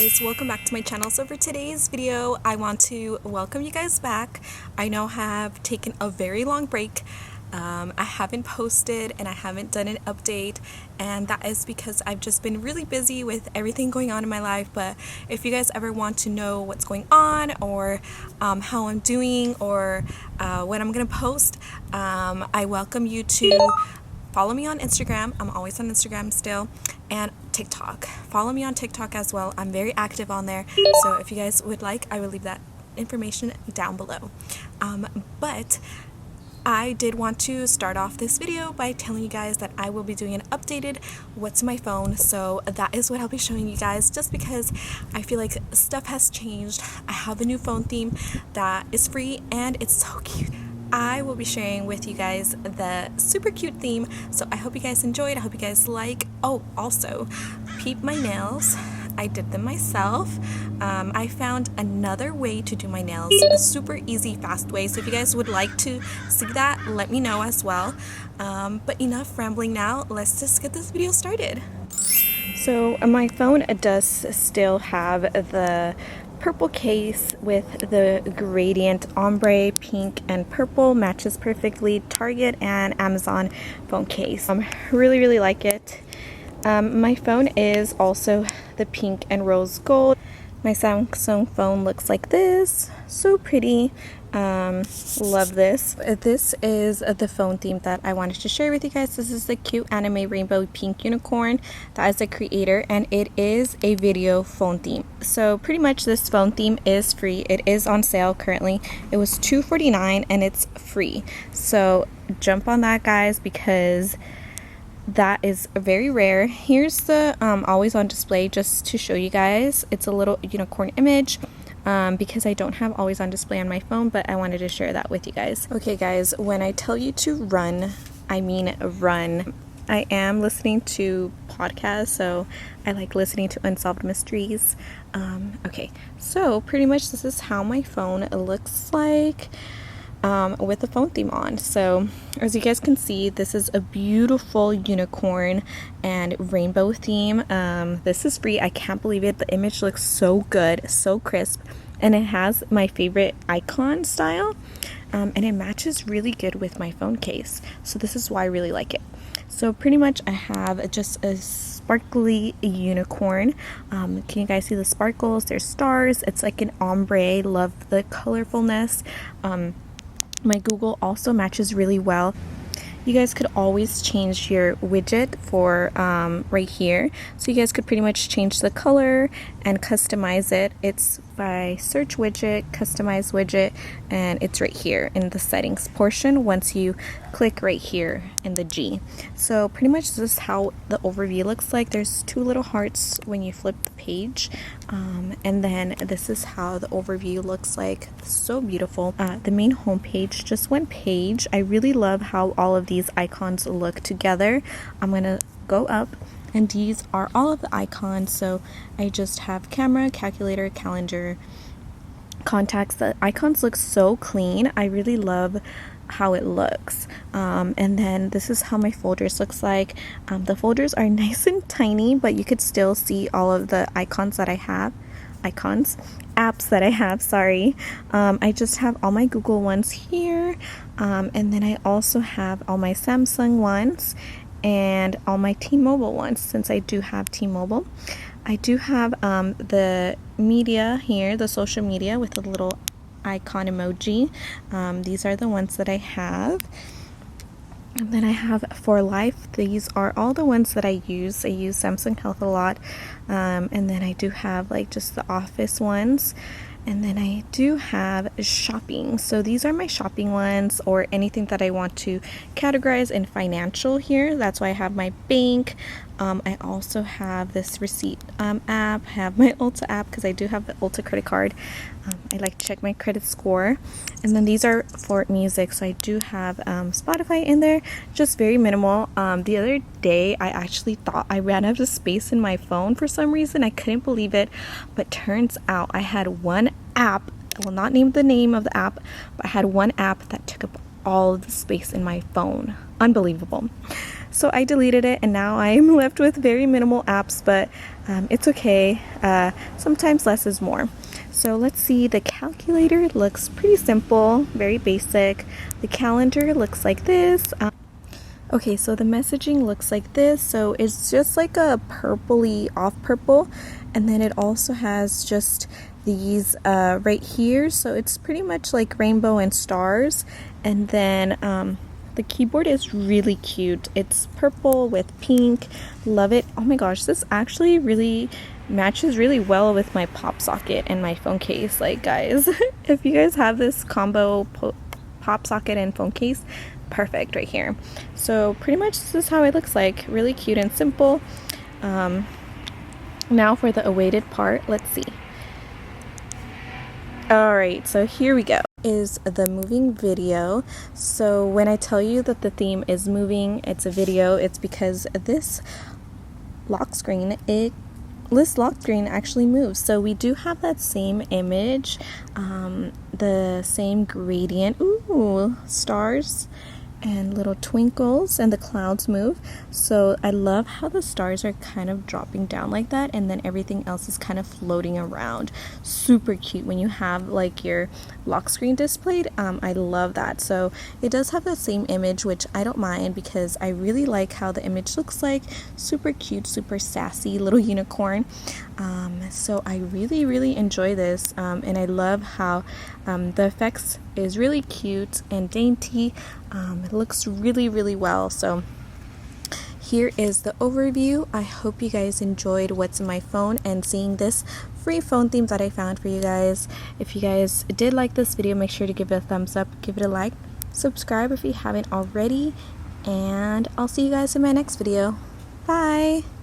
guys, welcome back to my channel. So for today's video, I want to welcome you guys back. I know I have taken a very long break. I haven't posted and I haven't done an update, and that is because I've just been really busy with everything going on in my life. But if you guys ever want to know what's going on, or how I'm doing, or when I'm gonna post, I welcome you to follow me on Instagram. I'm always on Instagram still, and TikTok. Follow me on TikTok as well. I'm very active on there, so if you guys would like, I will leave that information down below. But I did want to start off this video by telling you guys that I will be doing an updated what's in my phone. So that is what I'll be showing you guys, just because I feel like stuff has changed. I have a new phone theme that is free and it's so cute. I will be sharing with you guys the super cute theme, so I hope you guys enjoyed. I hope you guys like. Oh, also, peep my nails. I did them myself. I found another way to do my nails, a super easy, fast way. So if you guys would like to see that, let me know as well. But enough rambling now. Let's just get this video started. So my phone does still have the purple case with the gradient ombre, pink and purple, matches perfectly. Target and Amazon phone case. Really like it. My phone is also the pink and rose gold. My Samsung phone looks like this, so pretty. Love this. This is the phone theme that I wanted to share with you guys. This is the cute anime rainbow pink unicorn. That is the creator, and it is a video phone theme. So pretty much this phone theme is free. It is on sale currently. It was $2.49 and it's free. So jump on that, guys, because that is very rare. Here's the always on display, just to show you guys. It's a little unicorn image. Because I don't have always on display on my phone, but I wanted to share that with you guys. Okay guys, when I tell you to run, I mean run. I am listening to podcasts, so I like listening to unsolved mysteries. Okay, so pretty much this is how my phone looks like with the phone theme on. So as you guys can see, this is a beautiful unicorn and rainbow theme. This is free. I can't believe it. The image looks so good, so crisp, and it has my favorite icon style, and it matches really good with my phone case. So this is why I really like it. So pretty much I have just a sparkly unicorn. Can you guys see the sparkles? There's stars. It's like an ombre. Love the colorfulness. My Google also matches really well. You guys could always change your widget for right here. So you guys could pretty much change the color and customize it. It's by search widget, customize widget, and it's right here in the settings portion once you click right here in the G. So pretty much this is how the overview looks like. There's two little hearts when you flip the page, and then this is how the overview looks like. So beautiful. The main home page, just one page. I really love how all of these icons look together. I'm gonna go up, and these are all of the icons. So I just have camera, calculator, calendar, contacts. The icons look so clean. I really love how it looks. And then this is how my folders looks like. The folders are nice and tiny, but you could still see all of the icons that I have. Apps that I have, sorry. I just have all my Google ones here, and then I also have all my Samsung ones and all my T-Mobile ones, since I do have T-Mobile. I do have the media here, the social media with a little icon emoji. These are the ones that I have. And then I have For Life. These are all the ones that I use. I use Samsung Health a lot. And then I do have like just the office ones. And then I do have shopping. So these are my shopping ones, or anything that I want to categorize in financial here. That's why I have my bank. I also have this receipt app. I have my Ulta app because I do have the Ulta credit card. I like to check my credit score. And then these are for music. So I do have Spotify in there, just very minimal. The other day I actually thought I ran out of space in my phone for some reason. I couldn't believe it, but turns out I had one app. I will not name the name of the app, but I had one app that took up all of the space in my phone. Unbelievable. so I deleted it, and now I'm left with very minimal apps, but it's okay. Sometimes less is more. So let's see, the calculator looks pretty simple, very basic. The calendar looks like this. Okay, so the messaging looks like this. So it's just like a purpley off purple, and then it also has just these right here. So it's pretty much like rainbow and stars. And then the keyboard is really cute. It's purple with pink. Love it. Oh my gosh, this actually really matches really well with my pop socket and my phone case. Like, guys, if you guys have this combo pop socket and phone case, perfect right here. So pretty much this is how it looks like. Really cute and simple. Now for the awaited part, let's see. Alright, so here we go. Is the moving video. So when I tell you that the theme is moving, it's a video, it's because this lock screen actually moves. So we do have that same image, the same gradient. Ooh, stars and little twinkles, and the clouds move. So I love how the stars are kind of dropping down like that, and then everything else is kind of floating around. Super cute when you have like your lock screen displayed. I love that. So it does have that same image, which I don't mind because I really like how the image looks like. Super cute, super sassy little unicorn. So I really enjoy this, and I love how the effects is really cute and dainty. It looks really well. So here is the overview. I hope you guys enjoyed what's in my phone and seeing this free phone theme that I found for you guys. If you guys did like this video, make sure to give it a thumbs up, give it a like, subscribe if you haven't already, and I'll see you guys in my next video. Bye!